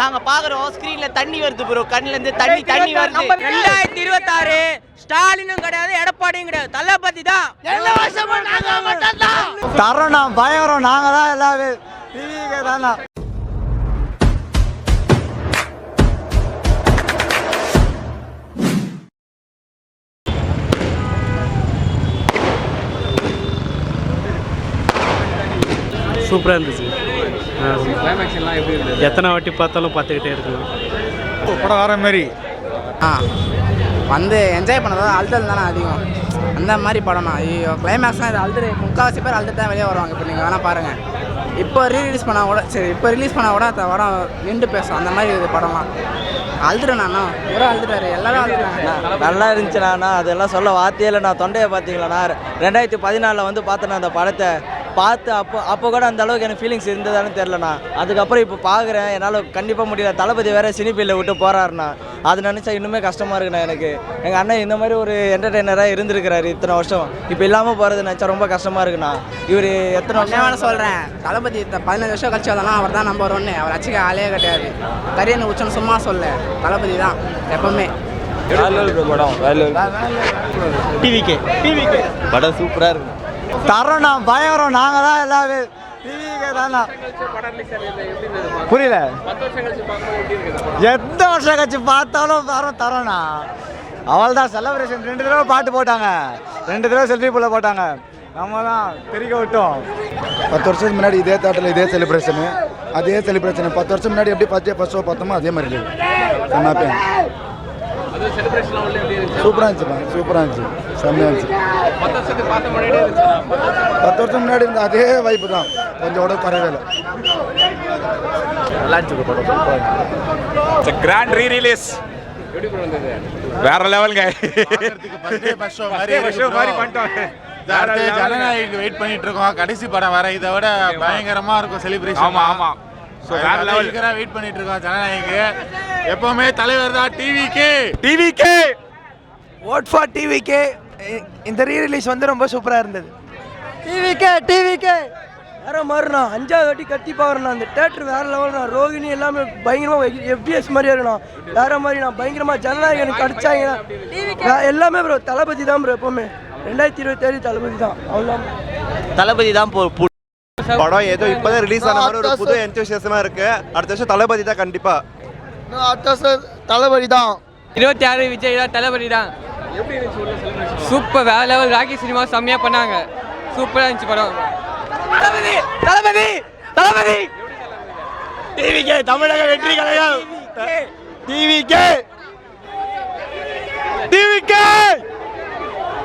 நாங்க பாக்குறோம் ஸ்கிரீன்ல தண்ணி வருது ப்ரோ, கண்ணுல இருந்து தண்ணி வருது. 2026 ஸ்டாலினும் கிடையாது, எடப்பாடியும் கிடையாது, தளபதி தான். எல்லா வருஷமும் நாங்க மட்டும் தான் தரோம், பயங்கரம். நாங்க தான் எல்லாமே டிவிக்கே தானா. சூப்பராக இருந்துச்சு. எத்தனை வாட்டி பார்த்தாலும் பார்த்துக்கிட்டே இருக்கலாம். படம் வர மாதிரி வந்து என்ஜாய் பண்ணதான் அழுத்தல் தானே அதிகம். அந்த மாதிரி படம்னா ஐயோ கிளைமேக்ஸ்லாம் இது அழுது முக்கால்வாசி பேர் அழுது தான் வெளியே வருவாங்க. இப்போ நீங்கள் வேணால் பாருங்கள். இப்போ ரிலீஸ் பண்ணால் கூட சரி, இப்போ ரிலீஸ் பண்ணால் கூட படம் நின்று பேசும். அந்த மாதிரி இது படம்லாம் அழுதுறேன். நானும் ஒரு அழுதுட்டாரு, எல்லாரும் அழுதுறாங்க. நல்லா இருந்துச்சுண்ணா. அதெல்லாம் சொல்ல வார்த்தையே இல்லை. நான் தொண்டையை பார்த்தீங்களாண்ணா, 2014 வந்து பார்த்தேன் அந்த படத்தை. பார்த்து அப்போ கூட அந்த அளவுக்கு எனக்கு ஃபீலிங்ஸ் இருந்ததானு தெரிலண்ணா. அதுக்கப்புறம் இப்போ பார்க்குறேன், என்னால் கண்டிப்பாக முடியல. தளபதி வேறு சினி ஃபீல்டில் விட்டு போகிறாருண்ணா. அது நினச்சா இன்னுமே கஷ்டமாக இருக்குண்ணா எனக்கு. எங்கள் அண்ணன் இந்த மாதிரி ஒரு என்டர்டெய்னராக இருந்திருக்கிறாரு இத்தனை வருஷம். இப்போ இல்லாமல் போகிறது நினச்சா ரொம்ப கஷ்டமாக இருக்குண்ணா. இவர் எத்தனை வருஷம் வேணால் சொல்கிறேன், தளபதி 15 வருஷம் கழிச்சு வந்தாலும் அவர் தான் நம்பர் 1. அவர் அச்சுக்க ஆளே கிடையாது. கரியன் உச்சன்னு சும்மா சொல்ல, தளபதி தான் எப்பவுமே. டிவிக்கே படம் சூப்பராக இருக்கு. தரோம், பயங்கரம். நாங்க தான் எல்லாமே டிவிக்கே தானா. புரியல. எந்த வருஷம் கழிச்சு பார்த்தாலும் தரோண்ணா. அவள் தான் செலிப்ரேஷன் 2 தடவை பாட்டு போட்டாங்க, 2 தடவை செல்ஃபி புள்ள போட்டாங்க. நம்ம தான் தெரிவிக்க விட்டோம். 10 வருஷத்துக்கு முன்னாடி இதே தேட்டரில் இதே செலிப்ரேஷனு, 10 வருஷம் முன்னாடி எப்படி ஃபர்ஸ்ட் ஷோ பார்த்தோமோ அதே மாதிரி இல்லை. சூப்பராக இருந்துச்சுப்பா, சூப்பராக இருந்துச்சு, செம்மையாக இருந்துச்சு. 10 வருஷம் முன்னாடி இருந்த அதே வைப்பு தான், கொஞ்சம் கூட குறைவே இல்லை. நல்லா இருந்துச்சு படம். கிராண்ட் ரீ-ரிலீஸ் வேற லெவலுங்க. ஜனநாயகம் வெயிட் பண்ணிட்டு இருக்கோம். கடைசி படம் வர இதை விட பயங்கரமா இருக்கும் செலிப்ரேஷன். ஆமா ஆமா, சோ வேற லெவலுக்கு வெயிட் பண்ணிட்டு இருக்கோம். ஜனநாயகம் எப்பவுமே தலைவர் தான். டிவிக்கே ஓட் ஃபார் டிவிக்கே. இந்த ரீ ரிலீஸ் வந்து ரொம்ப சூப்பராக இருந்தது. டிவிக்கே வேற மாதிரிண்ணா. 5வது வாட்டி கத்தி பார்க்குறேண்ணா. அந்த தேட்டர் வேற லெவல்ண்ணா. ரோகிணி எல்லாமே பயங்கரமாக எஃபிஎஸ் மாதிரியே இருக்கணும். வேற மாதிரிண்ணா, பயங்கரமாக ஜனநாயகம் அடிச்சாங்கன்னா எல்லாமே ப்ரோ தளபதி தான் ப்ரோ. எப்பவுமே 2027 தளபதி தான். அவ்வளோ தளபதி தான் படம் ஏதோ இப்போதான் ரிலீஸ் ஆன மாதிரி ஒரு புது என்தூசியாசமா இருக்கு. அடுத்த வருஷம் தளபதி தான் கண்டிப்பா. அடுத்த வருஷம் தளபதி தான். 26 விஜய் தான், தளபதி தான். சூப்பர், வேற லெவல். ராக்கி சினிமா செம்மையா பண்ணாங்க. சூப்பரா இருந்துச்சு படம். தளபதி டிவிக்கே தமிழக வெற்றி கலைஞர். டிவிக்கே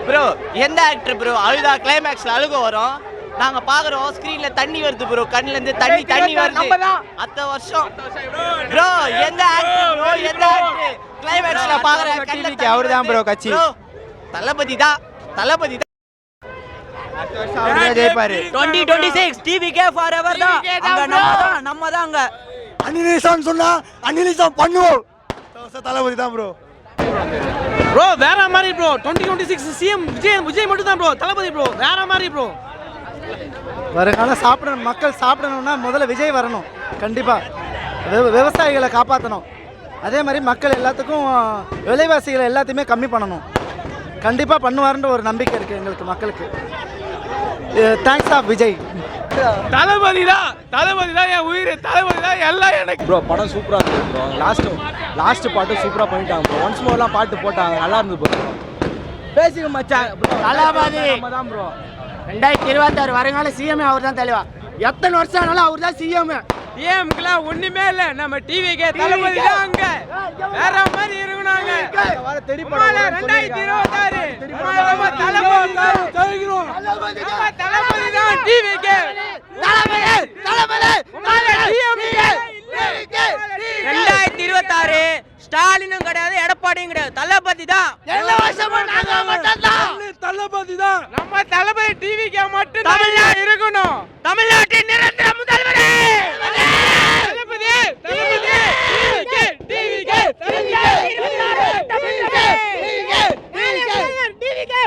ப்ரோ. எந்த ஆக்டர் ப்ரோ அழுதா கிளைமேக்ஸ்ல அழுக வரும்? நாங்க பாக்குறோம் ஸ்கிரீன்ல தண்ணி வருது ப்ரோ, கண்ணுல இருந்து தண்ணி வருது. அத்த வருஷம் ப்ரோ எந்த ஆக்டர் ப்ரோ, எந்த ஆக்டர் கிளைமேக்ஸ்ல பாக்குற டிவிக்கே அவர் தான் ப்ரோ கட்சி. தளபதி தான். அடுத்த வருஷம் அவர் தான் ஜெயிப்பாரு. 2026 டிவிக்கே ஃபாரெவர் தான். நம்ம தான் அங்க அனிலிசம் சொன்னா அனிலிசம் பண்ணுவோம். தளபதி தான் ப்ரோ. வேற மாதிரி ப்ரோ. 2026 சிஎம் விஜய் மட்டும் தான் ப்ரோ. தளபதி ப்ரோ வேற மாதிரி ப்ரோ. வருங்காலம் சாப்பிடணும், மக்கள் சாப்பிடணும்னா முதல்ல விஜய் வரணும். கண்டிப்பாக விவசாயிகளை காப்பாற்றணும். அதே மாதிரி மக்கள் எல்லாத்துக்கும் விலைவாசிகளை எல்லாத்தையுமே கம்மி பண்ணணும். கண்டிப்பாக பண்ணுவாருன்ற ஒரு நம்பிக்கை இருக்குது எங்களுக்கு மக்களுக்கு. Thanks of Vijay. தளபதி தான் என் உயிர். தளபதி தான் எல்லாம் எனக்கு ப்ரோ. படம் சூப்பராக இருந்தது ப்ரோ. லாஸ்ட் பாட்டு சூப்பராக பண்ணிட்டாங்க ப்ரோ. ஒன்ஸ் மோர்லாம் பாட்டு போட்டாங்க, நல்லா இருந்தது ப்ரோ. பேசிக்க மச்சான். தளபதி தான் ப்ரோ. 2026 வருங்கால சிஎம் அவர் தான் தலைவா. எத்தனை வருஷம் ஆனாலும் அவர் தான் சிஎம். டிஎம்க்குலாம் ஒண்ணுமே இல்ல. நம்ம டிவிக்கே தளபதி தான் அங்க. வேற மாதிரி இருக்கணும்ங்க. 2026 நம்ம தளபதி தான். டிவிக்கே தளபதி 2026 ஸ்டாலினும் கிடையாது, எடப்பாடியும் கிடையாது, தளபதி தான். எல்லா வருஷமும் நாங்க மட்டும் தான் தளபதி தான். நம்ம தளபதி டிவிக்கே மட்டும் தமிழ்நாடு இருக்கணும். தமிழ்நாட்டின் நிரந்தர முதல்வரே தளபதி டிவிக்கே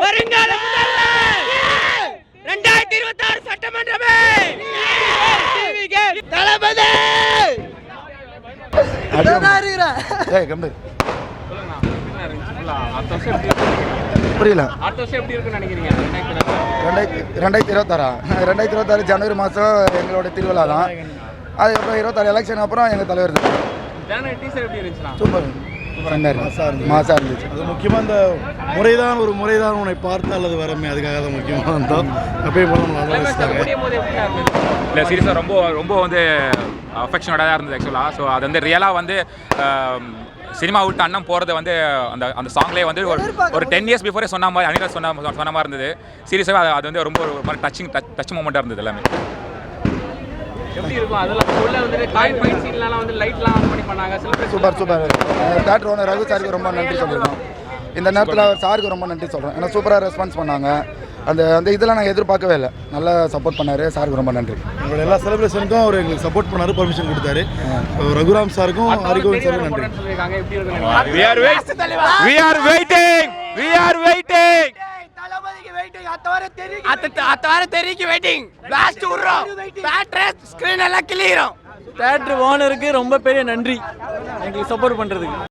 வருங்கால முதல்வர் 2026 சட்டமன்றமே டிவிக்கே தளபதி. ஏய் கம்பு புரியல. 2026 ஜனவரி மாதம் எங்களோட திருவிழா தான். அதுக்கப்புறம் 26 எலெக்ஷன் அப்புறம் எங்கள் தலைவர் தான். சூப்பர் மாசா இருந்துச்சு. அது முக்கியமாக இந்த முறைதான் ஒரு முறைதான் உன்னை பார்த்தால் அது வரமே, அதுக்காக தான் முக்கியமாக இருந்தோம். அப்பயே போகலாம் நல்லா வச்சுட்டாங்க. இல்லை சீரியஸாக ரொம்ப ரொம்ப வந்து அஃபெக்ஷனோட தான் இருந்தது ஆக்சுவலாக. ஸோ அது வந்து ரியலாக வந்து சினிமா விட்டு அண்ணன் போகிறது வந்து அந்த அந்த சாங்லேயே வந்து ஒரு 10 years பிஃபோரே சொன்ன மாதிரி அனிதா சொன்ன மாதிரி இருந்தது. சீரியஸாகவே அது வந்து ரொம்ப ஒரு மாதிரி டச் மூமெண்ட்டாக இருந்தது எல்லாமே. Super super. Theatre owner Raghu சாருக்கு ரொம்ப நன்றி சொல்லிடுறோம். இந்த நேரத்தில் சாருக்கு ரொம்ப நன்றி சொல்கிறேன். ஏன்னா சூப்பராக ரெஸ்பான்ஸ் பண்ணாங்க. அந்த அந்த இதெல்லாம் நாங்கள் எதிர்பார்க்கவே இல்லை. நல்லா சப்போர்ட் பண்ணார். சாருக்கு ரொம்ப நன்றி. எங்களோட எல்லா செலிப்ரேஷனுக்கும் அவர் எங்களுக்கு சப்போர்ட் பண்ணார், பர்மிஷன் கொடுத்தாரு. ரகுராம் சாருக்கும் ஹரிகோவிந்த் சாருக்கும் நன்றி. We are waiting. தேட்டர் ஓனருக்கு ரொம்ப பெரிய நன்றி எங்களுக்கு சப்போர்ட் பண்ணுறதுக்கு.